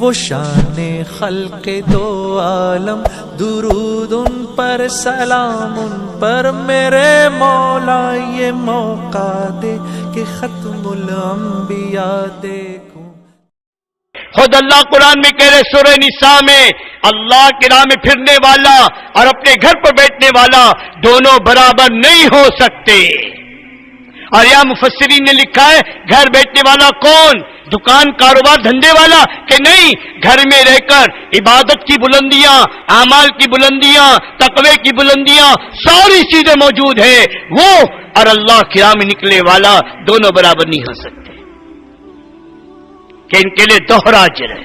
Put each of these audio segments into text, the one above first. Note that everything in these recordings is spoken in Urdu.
وہ شان خلق دو عالم، درود ان پر سلام ان پر میرے مولا، یہ موقع دے کہ ختم الانبیاء دیکھوں۔ خود اللہ قرآن میں کہہ رہے سورہ نساء میں، اللہ کی راہ میں پھرنے والا اور اپنے گھر پر بیٹھنے والا دونوں برابر نہیں ہو سکتے۔ اور یہاں مفسرین نے لکھا ہے گھر بیٹھنے والا کون؟ دکان کاروبار دھندے والا کہ نہیں، گھر میں رہ کر عبادت کی بلندیاں، اعمال کی بلندیاں، تقوی کی بلندیاں، ساری چیزیں موجود ہیں، وہ اور اللہ کی راہ میں نکلے والا دونوں برابر نہیں ہو سکتے، کہ ان کے لیے دوہرا اجر ہے۔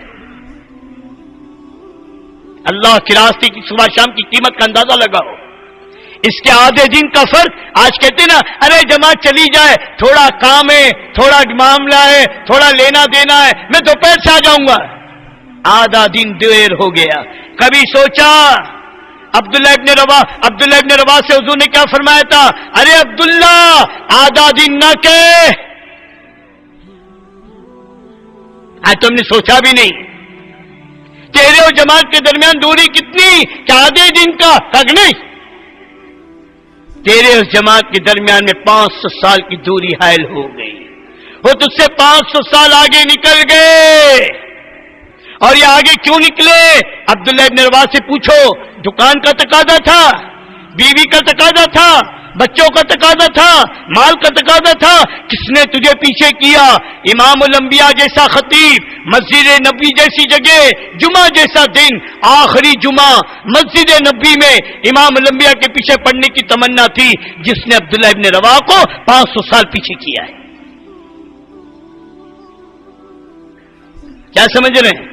اللہ کے راستے کی صبح شام کی قیمت کا اندازہ لگاؤ۔ اس کے آدھے دن کا فرق، آج کہتے نا ارے جماعت چلی جائے، تھوڑا کام ہے، تھوڑا معاملہ ہے، تھوڑا لینا دینا ہے، میں دوپہر سے آ جاؤں گا، آدھا دن دیر ہو گیا۔ کبھی سوچا عبداللہ ابن رواح سے حضور نے کیا فرمایا تھا؟ ارے عبداللہ آدھا دن نہ کہ آج تم نے سوچا بھی نہیں تیرے اور جماعت کے درمیان دوری کتنی؟ کہ آدھے دن کا حق نہیں، تیرے اور جماعت کے درمیان میں 500 سال کی دوری حائل ہو گئی، وہ تجھ سے 500 سال آگے نکل گئے۔ اور یہ آگے کیوں نکلے؟ عبداللہ ابن رواح سے پوچھو، دکان کا تقاضا تھا، بیوی کا تقاضا تھا، بچوں کا تقاضا تھا، مال کا تقاضا تھا، کس نے تجھے پیچھے کیا؟ امام الانبیاء جیسا خطیب، مسجد نبی جیسی جگہ، جمعہ جیسا دن، آخری جمعہ مسجد نبی میں امام الانبیاء کے پیچھے پڑنے کی تمنا تھی، جس نے عبداللہ ابن رواح کو 500 سال پیچھے کیا ہے۔ کیا سمجھ رہے ہیں؟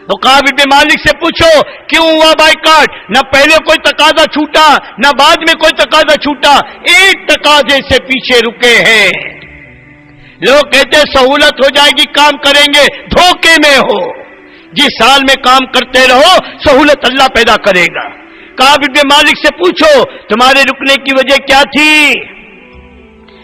وقاب ابن مالک سے پوچھو کیوں ہوا بائیکاٹ؟ نہ پہلے کوئی تقاضا چھوٹا، نہ بعد میں کوئی تقاضا چھوٹا، ایک تقاضے سے پیچھے رکے ہیں۔ لوگ کہتے ہیں سہولت ہو جائے گی کام کریں گے، دھوکے میں ہو، جس حال میں کام کرتے رہو سہولت اللہ پیدا کرے گا۔ وقاب ابن مالک سے پوچھو تمہارے رکنے کی وجہ کیا تھی؟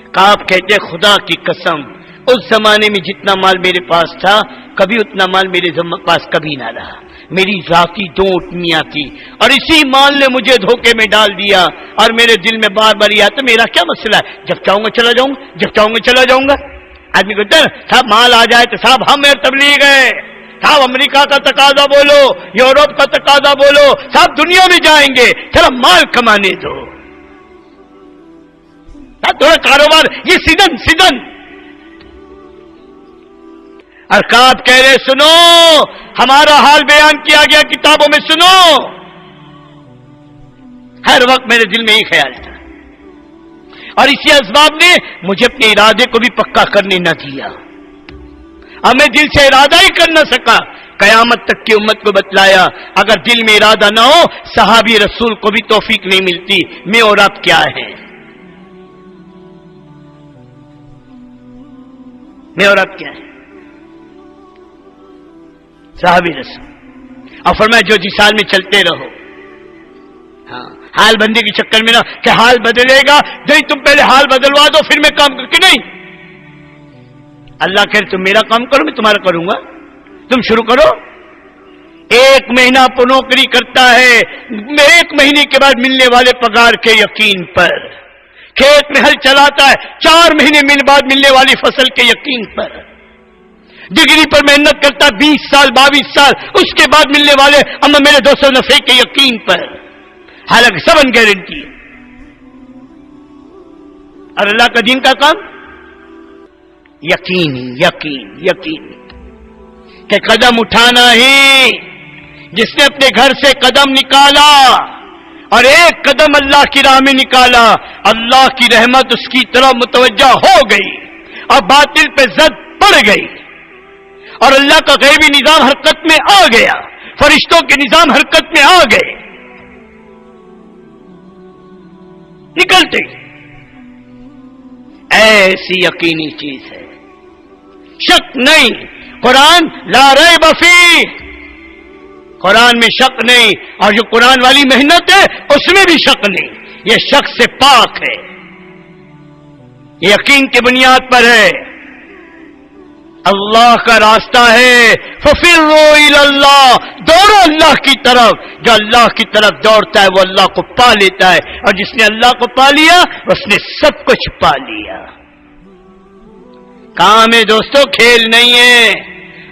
وقاب کہتے خدا کی قسم اس زمانے میں جتنا مال میرے پاس تھا کبھی اتنا مال میرے پاس کبھی نہ رہا، میری ذاتی دو اٹھنیاں تھی اور اسی مال نے مجھے دھوکے میں ڈال دیا، اور میرے دل میں بار بار یہ آتا میرا کیا مسئلہ ہے، جب چاہوں گا چلا جاؤں گا، جب چاہوں گا چلا جاؤں گا۔ آدمی کہتا ہے صاحب مال آ جائے تو صاحب ہم تبلیغ ہے، صاحب امریکہ کا تقاضا بولو، یورپ کا تقاضا بولو، صاحب دنیا میں جائیں گے، چلو مال کمانے دو، تھوڑا کاروبار، یہ سیزن۔ ارکاب کہہ رہے سنو ہمارا حال بیان کیا گیا کتابوں میں، سنو۔ ہر وقت میرے دل میں یہ خیال تھا، اور اسی اسباب نے مجھے اپنے ارادے کو بھی پکا کرنے نہ دیا، اور میں دل سے ارادہ ہی کر نہ سکا۔ قیامت تک کی امت کو بتلایا اگر دل میں ارادہ نہ ہو صحابی رسول کو بھی توفیق نہیں ملتی۔ میں اور آپ کیا ہیں؟ میں اور آپ کیا ہیں؟ صحابی رسول، اور فرمایا جو جس حال میں چلتے رہو، ہاں حال بندی کے چکر میں نہ کہ حال بدلے گا، نہیں تم پہلے حال بدلوا دو پھر میں کام کر کے، نہیں، اللہ کہے تم میرا کام کرو میں تمہارا کروں گا، تم شروع کرو۔ ایک مہینہ نوکری کرتا ہے، 1 مہینے کے بعد ملنے والے پگار کے یقین پر، کھیت میں ہل چلاتا ہے 4 مہینے بعد ملنے والی فصل کے یقین پر، ڈگری پر محنت کرتا 20 سال 22 سال اس کے بعد ملنے والے اما میرے 200 نفع کے یقین پر، حالانکہ سب ان گارنٹی ہے۔ اور اللہ کا دین کا کام یقین کہ قدم اٹھانا ہی، جس نے اپنے گھر سے قدم نکالا اور ایک قدم اللہ کی راہ میں نکالا، اللہ کی رحمت اس کی طرف متوجہ ہو گئی اور باطل پہ زد پڑ گئی، اور اللہ کا غیبی نظام حرکت میں آ گیا، فرشتوں کے نظام حرکت میں آ گئے، نکلتے ایسی یقینی چیز ہے، شک نہیں۔ قرآن لا ریب فیہ، قرآن میں شک نہیں، اور جو قرآن والی محنت ہے اس میں بھی شک نہیں، یہ شک سے پاک ہے، یہ یقین کی بنیاد پر ہے۔ اللہ کا راستہ ہے، ففروا الی اللہ، دوڑو اللہ کی طرف۔ جو اللہ کی طرف دوڑتا ہے وہ اللہ کو پا لیتا ہے، اور جس نے اللہ کو پا لیا اس نے سب کچھ پا لیا۔ کام ہے دوستو، کھیل نہیں ہے۔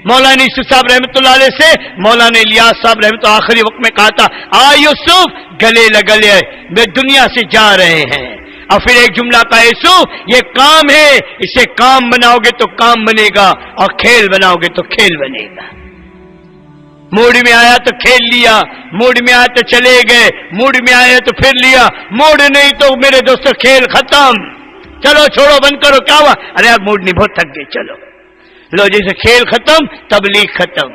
مولانا یوسف صاحب رحمۃ اللہ علیہ سے مولانا الیاس صاحب رحمۃ اللہ آخری وقت میں کہا تھا، یوسف گلے لگلے میں دنیا سے جا رہے ہیں، اور پھر ایک جملہ کا یوسف یہ کام ہے، اسے کام بناؤ گے تو کام بنے گا، اور کھیل بناؤ گے تو کھیل بنے گا۔ موڈ میں آیا تو کھیل لیا، موڈ میں آیا تو چلے گئے، موڈ میں آیا تو پھر لیا، موڈ نہیں تو میرے دوستو کھیل ختم، چلو چھوڑو بند کرو، کیا ہوا؟ ارے آپ موڈ نہیں، بہت تھک گئے، چلو لو، جیسے کھیل ختم تبلیغ ختم۔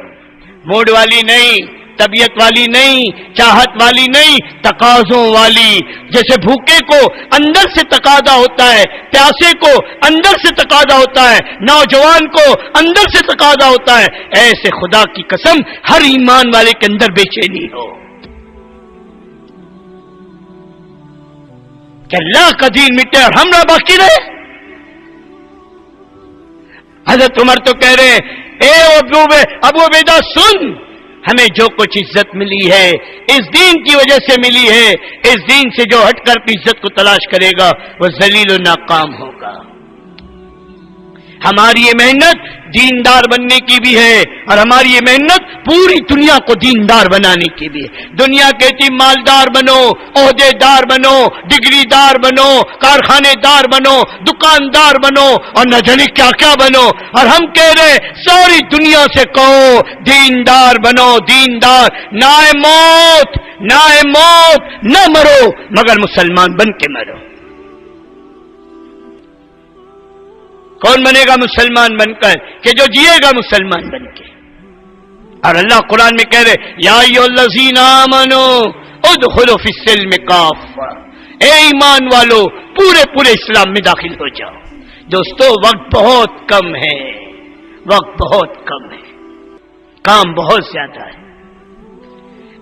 موڈ والی نہیں، طبیعت والی نہیں، چاہت والی نہیں، تقاضوں والی۔ جیسے بھوکے کو اندر سے تقاضا ہوتا ہے، پیاسے کو اندر سے تقاضا ہوتا ہے، نوجوان کو اندر سے تقاضا ہوتا ہے، ایسے خدا کی قسم ہر ایمان والے کے اندر بے چینی ہو کہ اللہ کا دین مٹے اور ہم نہ باقی رہے۔ حضرت عمر تو کہہ رہے ہیں، اے ابو عبیدہ سن، ہمیں جو کچھ عزت ملی ہے اس دین کی وجہ سے ملی ہے، اس دین سے جو ہٹ کر عزت کو تلاش کرے گا وہ ذلیل و ناکام ہوگا۔ ہماری یہ محنت دیندار بننے کی بھی ہے، اور ہماری یہ محنت پوری دنیا کو دیندار بنانے کی بھی ہے۔ دنیا کہتی مالدار بنو، عہدے دار بنو، ڈگری دار بنو، کارخانے دار بنو، دکاندار بنو، اور نہ جانے کیا کیا بنو، اور ہم کہہ رہے ساری دنیا سے کہو دیندار بنو، دیندار، نہ موت نہ مرو مگر مسلمان بن کے مرو۔ کون بنے گا مسلمان بن کر؟ کہ جو جیے گا مسلمان بن کے۔ اور اللہ قرآن میں کہہ رہے یا ایھا الذین آمنوا ادخلوا فی السلم کافہ، اے ایمان والو پورے اسلام میں داخل ہو جاؤ۔ دوستو وقت بہت کم ہے، وقت بہت کم ہے، کام بہت زیادہ ہے۔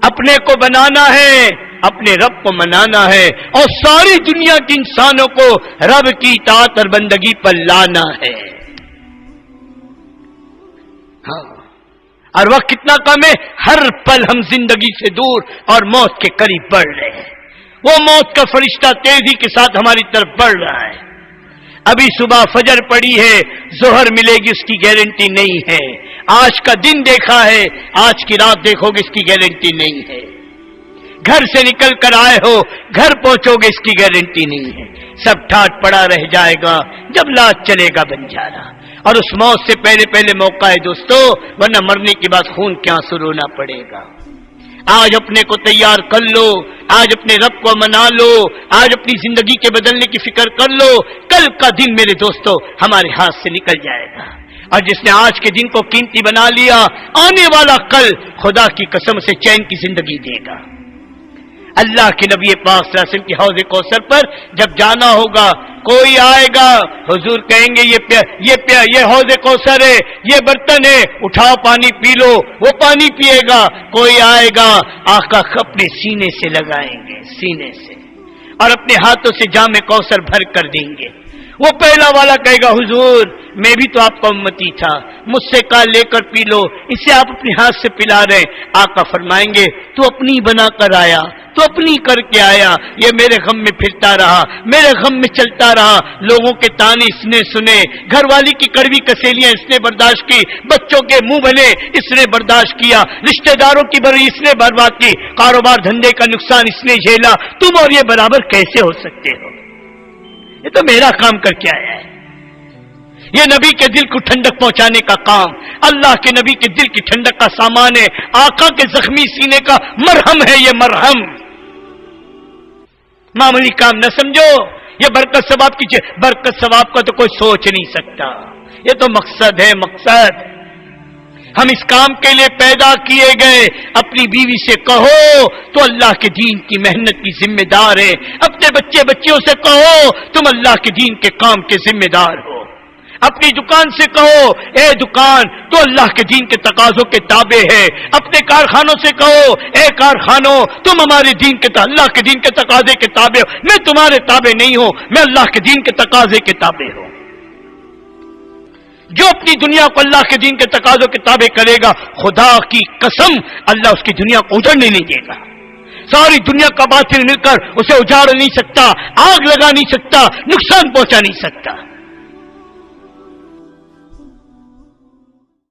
اپنے کو بنانا ہے، اپنے رب کو منانا ہے، اور ساری دنیا کے انسانوں کو رب کی اطاعت اور بندگی پر لانا ہے۔ ہاں، اور وقت کتنا کم ہے، ہر پل ہم زندگی سے دور اور موت کے قریب بڑھ رہے ہیں۔ وہ موت کا فرشتہ تیزی کے ساتھ ہماری طرف بڑھ رہا ہے۔ ابھی صبح فجر پڑی ہے، ظہر ملے گی اس کی گارنٹی نہیں ہے۔ آج کا دن دیکھا ہے، آج کی رات دیکھو گے اس کی گارنٹی نہیں ہے۔ گھر سے نکل کر آئے ہو، گھر پہنچو گے اس کی گارنٹی نہیں ہے۔ سب ٹھاٹ پڑا رہ جائے گا جب لاش چلے گا بنجارا، اور اس موت سے پہلے موقع ہے دوستو، ورنہ مرنے کے بعد خون کے آنسو رونا پڑے گا۔ آج اپنے کو تیار کر لو، آج اپنے رب کو منا لو، آج اپنی زندگی کے بدلنے کی فکر کر لو، کل کا دن میرے دوستو ہمارے ہاتھ سے نکل جائے گا، اور جس نے آج کے دن کو قیمتی بنا لیا، آنے والا کل خدا کی قسم سے چین کی زندگی دے گا۔ اللہ کے نبی پاک صلی اللہ علیہ وسلم کی حوض کوثر پر جب جانا ہوگا، کوئی آئے گا، حضور کہیں گے یہ حوض کوثر ہے، یہ برتن ہے، اٹھاؤ پانی پی لو، وہ پانی پیے گا۔ کوئی آئے گا، آقا اپنے سینے سے لگائیں گے، سینے سے، اور اپنے ہاتھوں سے جام کوثر بھر کر دیں گے۔ وہ پہلا والا کہے گا حضور میں بھی تو آپ کا امتی تھا، مجھ سے کہا لے کر پی لو، اسے آپ اپنے ہاتھ سے پلا رہے ہیں۔ آقا فرمائیں گے تو اپنی بنا کر آیا، تو اپنی کر کے آیا، یہ میرے غم میں پھرتا رہا، میرے غم میں چلتا رہا، لوگوں کے تانے اس نے سنے، گھر والی کی کڑوی کسیلیاں اس نے برداشت کی، بچوں کے منہ بنے اس نے برداشت کیا، رشتہ داروں کی بری اس نے برباد کی، کاروبار دھندے کا نقصان اس نے جھیلا، تم اور یہ برابر کیسے ہو سکتے ہو؟ یہ تو میرا کام کر کے آیا ہے۔ یہ نبی کے دل کو ٹھنڈک پہنچانے کا کام، اللہ کے نبی کے دل کی ٹھنڈک کا سامان ہے، آقا کے زخمی سینے کا مرہم ہے، یہ مرہم معمولی کام نہ سمجھو۔ یہ برکت ثواب کی برکت ثواب کا تو کوئی سوچ نہیں سکتا، یہ تو مقصد ہے، مقصد۔ ہم اس کام کے لیے پیدا کیے گئے۔ اپنی بیوی سے کہو تو اللہ کے دین کی محنت کی ذمہ دار ہے، اپنے بچیوں سے کہو تم اللہ کے دین کے کام کے ذمہ دار ہو، اپنی دکان سے کہو اے دکان تو اللہ کے دین کے تقاضوں کے تابع ہے، اپنے کارخانوں سے کہو اے کارخانوں تم ہمارے دین کے اللہ کے دین کے تقاضے کے تابع ہو، میں تمہارے تابع نہیں ہوں، میں اللہ کے دین کے تقاضے کے تابع ہوں۔ جو اپنی دنیا کو اللہ کے دین کے تقاضوں کے تابع کرے گا، خدا کی قسم اللہ اس کی دنیا کو اجڑنے نہیں دے گا. ساری دنیا کا باطل مل کر اسے اجاڑ نہیں سکتا، آگ لگا نہیں سکتا، نقصان پہنچا نہیں سکتا.